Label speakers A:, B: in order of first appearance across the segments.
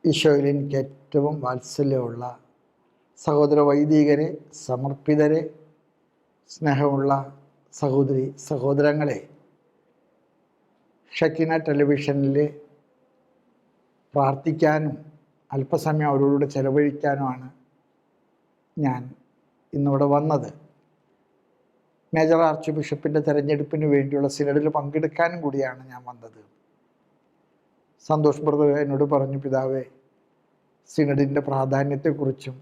A: ഈശോയിൽ എനിക്ക് ഏറ്റവും വാത്സല്യമുള്ള സഹോദര വൈദികരെ, സമർപ്പിതരെ, സ്നേഹമുള്ള സഹോദരി സഹോദരങ്ങളെ, ഷക്കീന ടെലിവിഷനിൽ പ്രാർത്ഥിക്കാനും അല്പസമയം അവരോട് ചെലവഴിക്കാനുമാണ് ഞാൻ ഇന്നിവിടെ വന്നത്. മേജർ ആർച്ച് ബിഷപ്പിൻ്റെ തെരഞ്ഞെടുപ്പിന് വേണ്ടിയുള്ള സിനഡിൽ പങ്കെടുക്കാനും കൂടിയാണ് ഞാൻ വന്നത്. സന്തോഷ് ബ്രദർ എന്നോട് പറഞ്ഞു, പിതാവേ, സിനഡിൻ്റെ പ്രാധാന്യത്തെക്കുറിച്ചും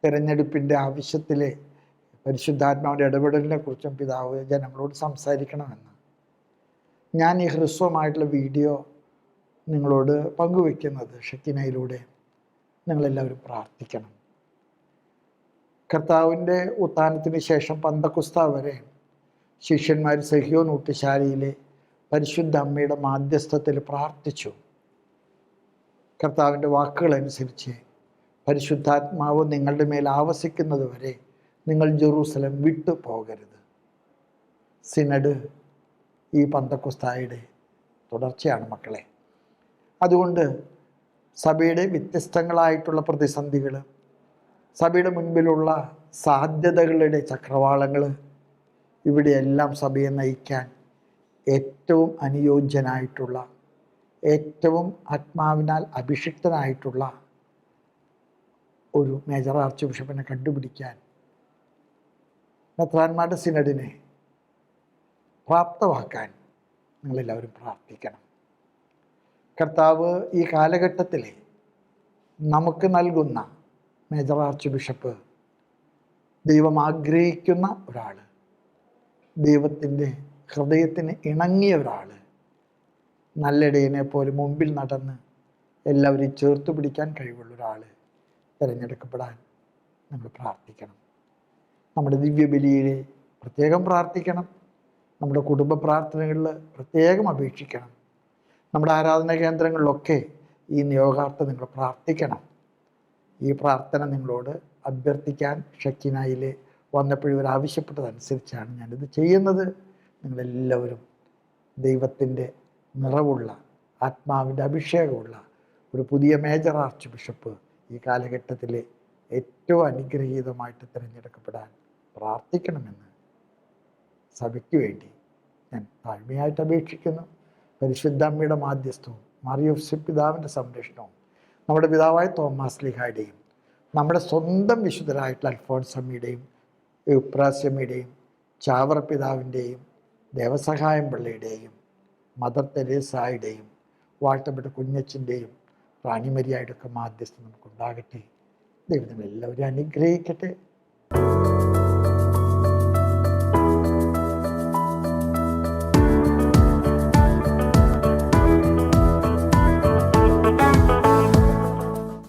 A: തിരഞ്ഞെടുപ്പിൻ്റെ ആവശ്യത്തിലെ പരിശുദ്ധാത്മാവിൻ്റെ ഇടപെടലിനെ കുറിച്ചും പിതാവ് ജനങ്ങളോട് സംസാരിക്കണമെന്ന്. ഞാൻ ഈ ഹ്രസ്വമായിട്ടുള്ള വീഡിയോ നിങ്ങളോട് പങ്കുവെക്കുന്നത് ഷക്കീനയിലൂടെ നിങ്ങളെല്ലാവരും പ്രാർത്ഥിക്കണം. കർത്താവിൻ്റെ ഉത്ഥാനത്തിന് ശേഷം പന്തക്കുസ്ത വരെ ശിഷ്യന്മാർ സഹ്യോൻ ഊട്ടുശാലയിലെ പരിശുദ്ധ അമ്മയുടെ മാധ്യസ്ഥത്തിൽ പ്രാർത്ഥിച്ചു. കർത്താവിൻ്റെ വാക്കുകളനുസരിച്ച് പരിശുദ്ധാത്മാവ് നിങ്ങളുടെ മേൽ ആവസിക്കുന്നത് വരെ നിങ്ങൾ ജെറൂസലം വിട്ടു പോകരുത്. സിനഡ് ഈ പന്തക്കുസ്തായുടെ തുടർച്ചയാണ് മക്കളെ. അതുകൊണ്ട് സഭയുടെ വ്യത്യസ്തങ്ങളായിട്ടുള്ള പ്രതിസന്ധികൾ, സഭയുടെ മുൻപിലുള്ള സാധ്യതകളുടെ ചക്രവാളങ്ങൾ, ഇവിടെയെല്ലാം സഭയെ നയിക്കാൻ ഏറ്റവും അനുയോജ്യനായിട്ടുള്ള, ഏറ്റവും ആത്മാവിനാൽ അഭിഷിക്തനായിട്ടുള്ള ഒരു മേജർ ആർച്ച് ബിഷപ്പിനെ കണ്ടുപിടിക്കാൻ മെത്രാന്മാരുടെ സിനഡിനെ പ്രാപ്തമാക്കാൻ നിങ്ങളെല്ലാവരും പ്രാർത്ഥിക്കണം. കർത്താവ് ഈ കാലഘട്ടത്തിൽ നമുക്ക് നൽകുന്ന മേജർ ആർച്ച് ബിഷപ്പ് ദൈവം ആഗ്രഹിക്കുന്ന ഒരാൾ, ദൈവത്തിൻ്റെ ഹൃദയത്തിന് ഇണങ്ങിയ ഒരാൾ, നല്ലിടയനെ പോലെ മുമ്പിൽ നടന്ന് എല്ലാവരെയും ചേർത്ത് പിടിക്കാൻ കഴിവുള്ള ഒരാൾ തിരഞ്ഞെടുക്കപ്പെടാൻ നമ്മൾ പ്രാർത്ഥിക്കണം. നമ്മുടെ ദിവ്യബലിയിൽ പ്രത്യേകം പ്രാർത്ഥിക്കണം. നമ്മുടെ കുടുംബ പ്രാർത്ഥനകളിൽ പ്രത്യേകം അപേക്ഷിക്കണം. നമ്മുടെ ആരാധനാ കേന്ദ്രങ്ങളിലൊക്കെ ഈ നിയോഗാർത്ഥം നിങ്ങൾ പ്രാർത്ഥിക്കണം. ഈ പ്രാർത്ഥന നിങ്ങളോട് അഭ്യർത്ഥിക്കാൻ ഷക്കീനയിൽ വന്നപ്പോഴും ഇവർ ആവശ്യപ്പെട്ടതനുസരിച്ചാണ് ഞാനിത് ചെയ്യുന്നത്. നിങ്ങളെല്ലാവരും ദൈവത്തിൻ്റെ നിറവുള്ള, ആത്മാവിൻ്റെ അഭിഷേകമുള്ള ഒരു പുതിയ മേജർ ആർച്ച് ബിഷപ്പ് ഈ കാലഘട്ടത്തിൽ ഏറ്റവും അനുഗ്രഹീതമായിട്ട് തിരഞ്ഞെടുക്കപ്പെടാൻ പ്രാർത്ഥിക്കണമെന്ന് സഭയ്ക്ക് വേണ്ടി ഞാൻ താഴ്മയായിട്ട് അപേക്ഷിക്കുന്നു. പരിശുദ്ധ അമ്മയുടെ മാധ്യസ്ഥവും മാറിയോസേപ്പ് പിതാവിൻ്റെ സംരക്ഷണവും നമ്മുടെ പിതാവായ തോമാസ് ലീഹായുടെയും നമ്മുടെ സ്വന്തം വിശുദ്ധരായിട്ടുള്ള അൽഫോൻസമ്മയുടെയും യുപ്രാസ്യമ്മയുടെയും ചാവറ പിതാവിൻ്റെയും ദേവസഹായം പിള്ളയുടെയും മദർ തെരേസായുടെയും വാഴ്ത്തപ്പെട്ട കുഞ്ഞച്ചൻ്റെയും റാണിമരിയായുടെയൊക്കെ മാധ്യസ്ഥം നമുക്കുണ്ടാകട്ടെ. ദൈവം എല്ലാവരും അനുഗ്രഹിക്കട്ടെ.